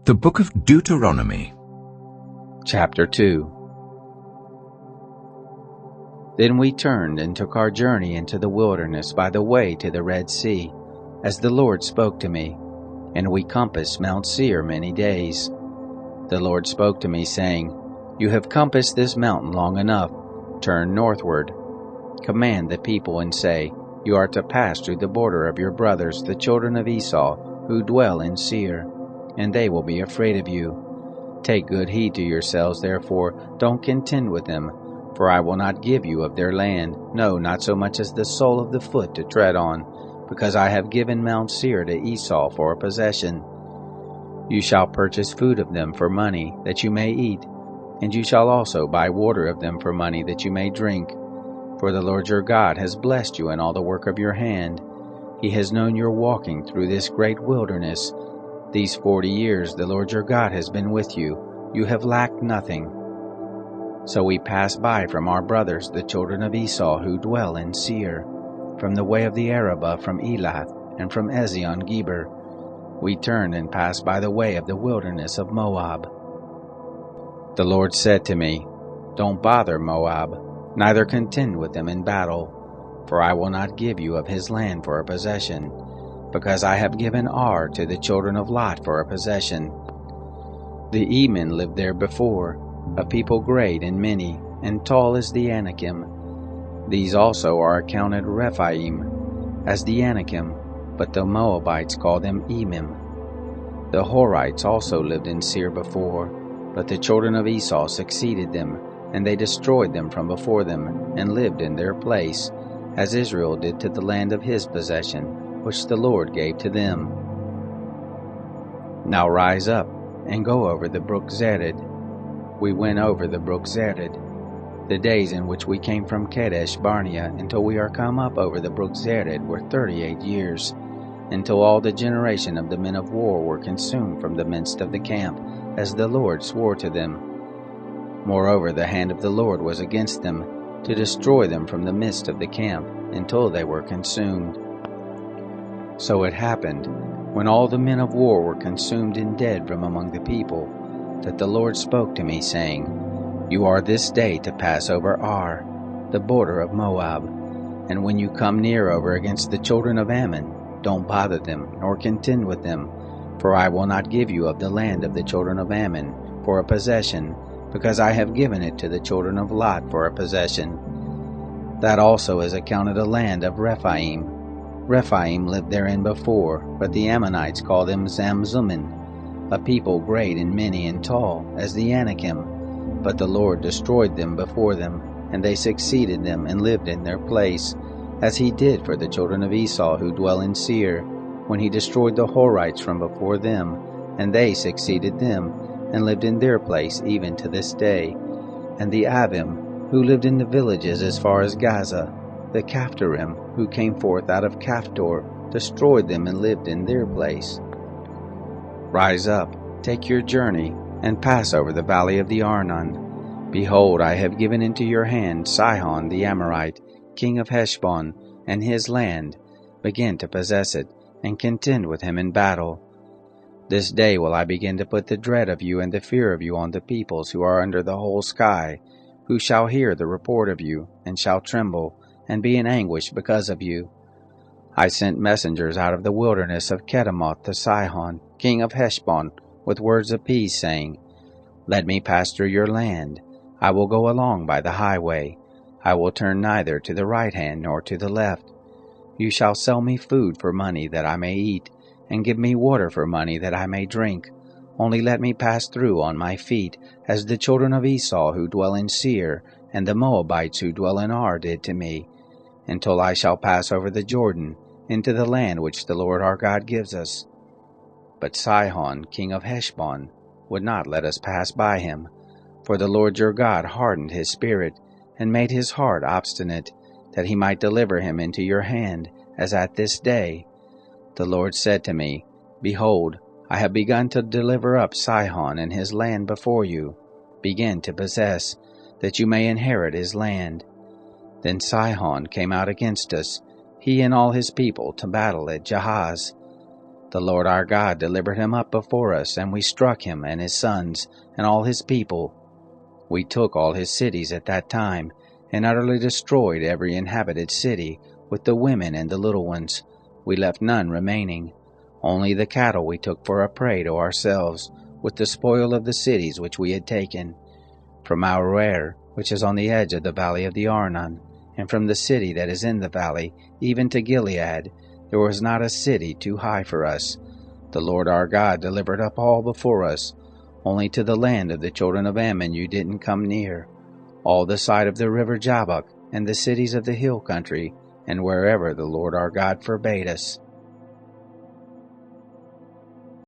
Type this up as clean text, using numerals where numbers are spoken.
The Book of Deuteronomy. Chapter 2. Then we turned and took our journey into the wilderness by the way to the Red Sea, as the Lord spoke to me, and we compassed Mount Seir many days. The Lord spoke to me, saying, "You have compassed this mountain long enough. Turn northward. Command the people and say, You are to pass through the border of your brothers, the children of Esau, who dwell in Seir, and they will be afraid of you. Take good heed to yourselves, therefore, don't contend with them, for I will not give you of their land, no, not so much as the sole of the foot to tread on, because I have given Mount Seir to Esau for a possession. You shall purchase food of them for money, that you may eat, and you shall also buy water of them for money, that you may drink. For the Lord your God has blessed you in all the work of your hand. He has known your walking through this great wilderness. These 40 years the Lord your God has been with you. You have lacked nothing. So we passed by from our brothers, the children of Esau, who dwell in Seir, from the way of the Arabah, from Elath, and from Ezion-Geber. We turned and passed by the way of the wilderness of Moab. The Lord said to me, Don't bother Moab, neither contend with them in battle, for I will not give you of his land for a possession, because I have given Ar to the children of Lot for a possession. The Emin lived there before, a people great and many, and tall as the Anakim. These also are accounted Rephaim, as the Anakim, but the Moabites call them Emim. The Horites also lived in Seir before, but the children of Esau succeeded them, and they destroyed them from before them, and lived in their place, as Israel did to the land of his possession, which the Lord gave to them. Now rise up, and go over the brook Zered. We went over the brook Zered. The days in which we came from Kadesh Barnea until we are come up over the brook Zered were 38 years, until all the generation of the men of war were consumed from the midst of the camp, as the Lord swore to them. Moreover, the hand of the Lord was against them, to destroy them from the midst of the camp, until they were consumed. So it happened, when all the men of war were consumed and dead from among the people, that the Lord spoke to me, saying, You are this day to pass over Ar, the border of Moab, and when you come near over against the children of Ammon, don't bother them, nor contend with them, for I will not give you of the land of the children of Ammon for a possession, because I have given it to the children of Lot for a possession. That also is accounted a land of Rephaim. Rephaim lived therein before, but the Ammonites call them Zamzummim, a people great and many and tall, as the Anakim. But the Lord destroyed them before them, and they succeeded them and lived in their place, as he did for the children of Esau who dwell in Seir, when he destroyed the Horites from before them, and they succeeded them, and lived in their place even to this day. And the Avim, who lived in the villages as far as Gaza, the Caphtorim, who came forth out of Caphtor, destroyed them and lived in their place. Rise up, take your journey, and pass over the valley of the Arnon. Behold, I have given into your hand Sihon the Amorite, king of Heshbon, and his land. Begin to possess it, and contend with him in battle. This day will I begin to put the dread of you and the fear of you on the peoples who are under the whole sky, who shall hear the report of you, and shall tremble, and be in anguish because of you. I sent messengers out of the wilderness of Kedemoth to Sihon, king of Heshbon, with words of peace, saying, Let me pass through your land. I will go along by the highway. I will turn neither to the right hand nor to the left. You shall sell me food for money that I may eat, and give me water for money that I may drink. Only let me pass through on my feet, as the children of Esau who dwell in Seir, and the Moabites who dwell in Ar did to me, until I shall pass over the Jordan, into the land which the Lord our God gives us. But Sihon, king of Heshbon, would not let us pass by him, for the Lord your God hardened his spirit, and made his heart obstinate, that he might deliver him into your hand, as at this day. The Lord said to me, Behold, I have begun to deliver up Sihon and his land before you. Begin to possess, that you may inherit his land. Then Sihon came out against us, he and all his people, to battle at Jahaz. The Lord our God delivered him up before us, and we struck him and his sons and all his people. We took all his cities at that time, and utterly destroyed every inhabited city, with the women and the little ones. We left none remaining. Only the cattle we took for a prey to ourselves, with the spoil of the cities which we had taken. From Aroer, which is on the edge of the valley of the Arnon, and from the city that is in the valley, even to Gilead, there was not a city too high for us. The Lord our God delivered up all before us. Only to the land of the children of Ammon you didn't come near. All the side of the river Jabbok, and the cities of the hill country, and wherever the Lord our God forbade us.